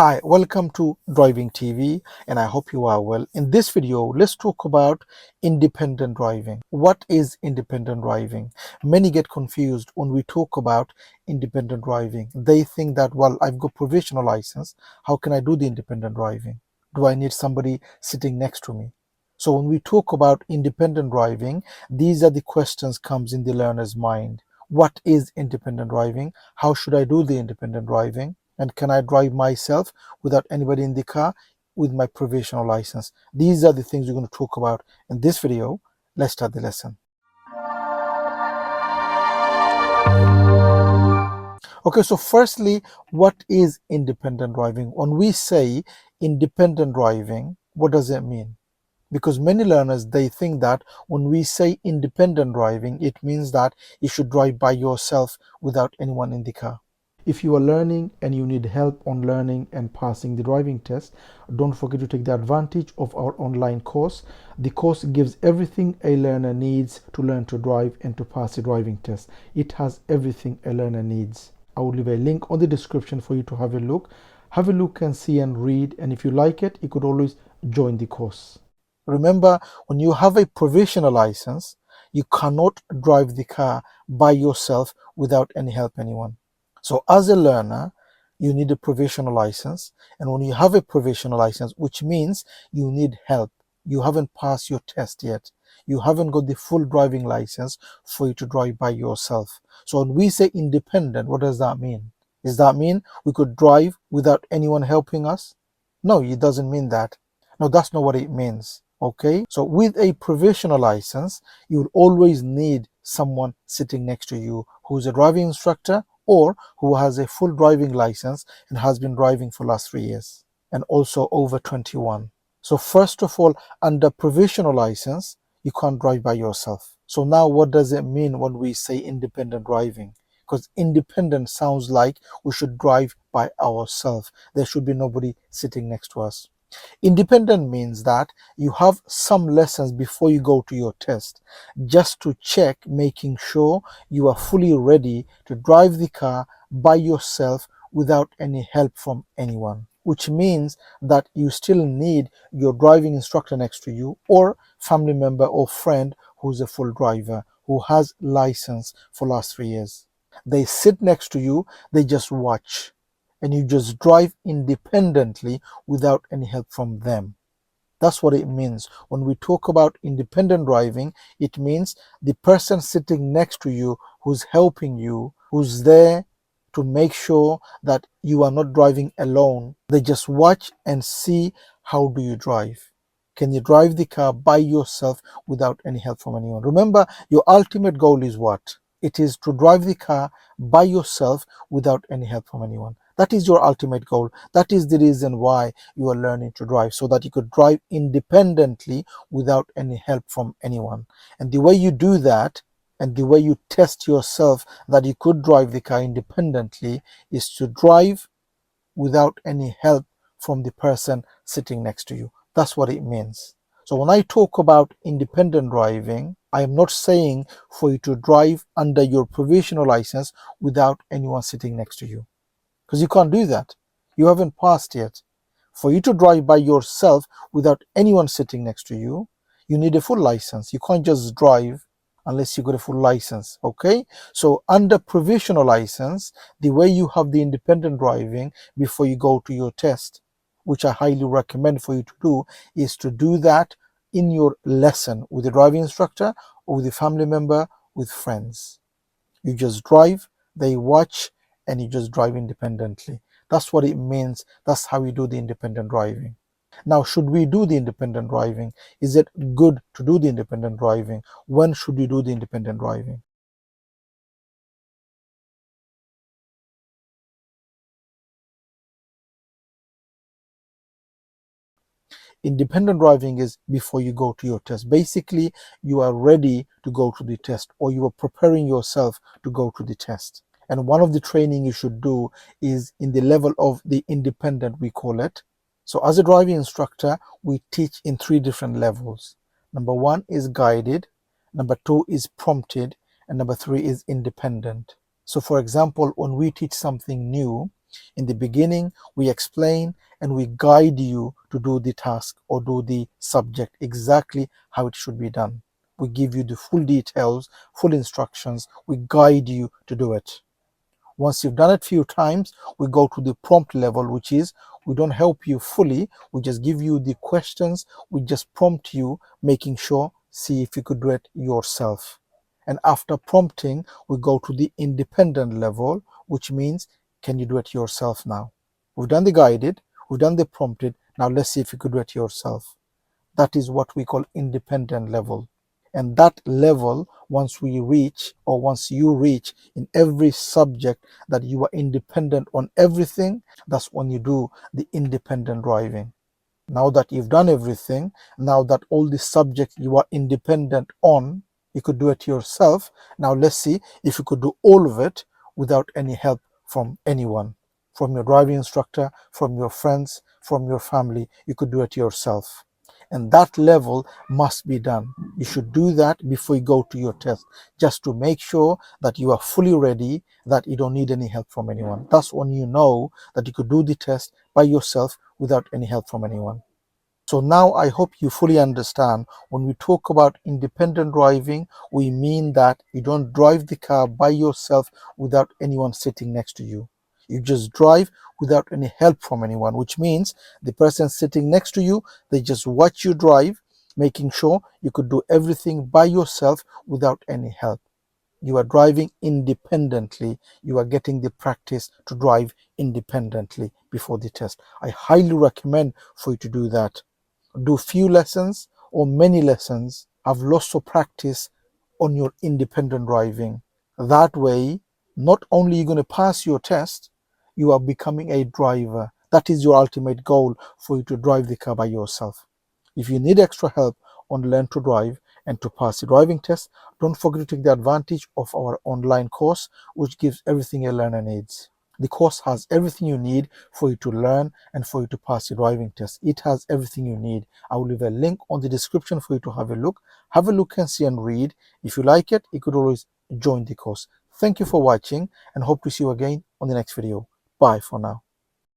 Hi, welcome to Driving TV, and I hope you are well. In this video, let's talk about independent driving. What is independent driving? Many get confused when we talk about independent driving. They think that, well, I've got provisional license. How can I do the independent driving? Do I need somebody sitting next to me? So when we talk about independent driving, these are the questions comes in the learner's mind. What is independent driving? How should I do the independent driving? And can I drive myself without anybody in the car with my provisional license? These are the things we're going to talk about in this video. Let's start the lesson. Okay, so firstly, what is independent driving? When we say independent driving, what does it mean? Because many learners, they think that when we say independent driving, it means that you should drive by yourself without anyone in the car. If you are learning and you need help on learning and passing the driving test, don't forget to take the advantage of our online course. The course gives everything a learner needs to learn to drive and to pass the driving test. It has everything a learner needs. I will leave a link on the description for you to have a look. Have a look and see and read, and if you like it, you could always join the course. Remember, when you have a provisional license, you cannot drive the car by yourself without any help anyone. So as a learner, you need a provisional license. And when you have a provisional license, which means you need help, you haven't passed your test yet, you haven't got the full driving license for you to drive by yourself. So when we say independent, what does that mean? Does that mean we could drive without anyone helping us? No, it doesn't mean that. No, that's not what it means. Okay, so with a provisional license, you will always need someone sitting next to you who's a driving instructor or who has a full driving license and has been driving for the last 3 years and also over 21. So first of all, under provisional license, you can't drive by yourself. So now what does it mean when we say independent driving? Because independent sounds like we should drive by ourselves. There should be nobody sitting next to us. Independent means that you have some lessons before you go to your test, just to check, making sure you are fully ready to drive the car by yourself without any help from anyone. Which means that you still need your driving instructor next to you or family member or friend who's a full driver, who has license for last 3 years. They sit next to you, they just watch, and you just drive independently without any help from them. That's what it means. When we talk about independent driving, it means the person sitting next to you who's helping you, who's there to make sure that you are not driving alone. They just watch and see how do you drive. Can you drive the car by yourself without any help from anyone? Remember, your ultimate goal is what? It is to drive the car by yourself without any help from anyone. That is your ultimate goal. That is the reason why you are learning to drive, so that you could drive independently without any help from anyone. And the way you do that, and the way you test yourself that you could drive the car independently, is to drive without any help from the person sitting next to you. That's what it means. So when I talk about independent driving, I am not saying for you to drive under your provisional license without anyone sitting next to you, because you can't do that. You haven't passed yet. For you to drive by yourself without anyone sitting next to you, you need a full license. You can't just drive unless you got a full license. Okay, so under provisional license, the way you have the independent driving before you go to your test, which I highly recommend for you to do, is to do that in your lesson with the driving instructor or with a family member, with friends. You just drive, they watch, and you just drive independently. That's what it means. That's how we do the independent driving. Now, should we do the independent driving? Is it good to do the independent driving? When should we do the independent driving? Independent driving is before you go to your test. Basically, you are ready to go to the test, or you are preparing yourself to go to the test. And one of the training you should do is in the level of the independent, we call it. So as a driving instructor, we teach in 3 different levels. Number 1 is guided, number 2 is prompted, and number 3 is independent. So for example, when we teach something new, In the beginning, we explain and we guide you to do the task or do the subject exactly how it should be done. We give you the full details, full instructions. We guide you to do it. Once you've done it a few times, we go to the prompt level, which is we don't help you fully. We just give you the questions. We just prompt you, making sure, see if you could do it yourself. And after prompting, we go to the independent level, which means, can you do it yourself now? We've done the guided, we've done the prompted. Now let's see if you could do it yourself. That is what we call independent level. And that level, once we reach, or once you reach in every subject that you are independent on everything, that's when you do the independent driving. Now that you've done everything, now that all the subjects you are independent on, you could do it yourself. Now let's see if you could do all of it without any help from anyone, from your driving instructor, from your friends, from your family. You could do it yourself. And that level must be done. You should do that before you go to your test, just to make sure that you are fully ready, that you don't need any help from anyone. That's when you know that you could do the test by yourself without any help from anyone. So now I hope you fully understand, when we talk about independent driving, we mean that you don't drive the car by yourself without anyone sitting next to you. You just drive without any help from anyone, which means the person sitting next to you, they just watch you drive, making sure you could do everything by yourself without any help. You are driving independently. You are getting the practice to drive independently before the test. I highly recommend for you to do that. Do few lessons or many lessons. Have lots of practice on your independent driving. That way, not only you're going to pass your test, you are becoming a driver. That is your ultimate goal, for you to drive the car by yourself. If you need extra help on learn to drive and to pass the driving test, don't forget to take the advantage of our online course, which gives everything a learner needs. The course has everything you need for you to learn and for you to pass your driving test. It has everything you need. I will leave a link on the description for you to have a look. Have a look and see and read. If you like it, you could always join the course. Thank you for watching and hope to see you again on the next video. Bye for now.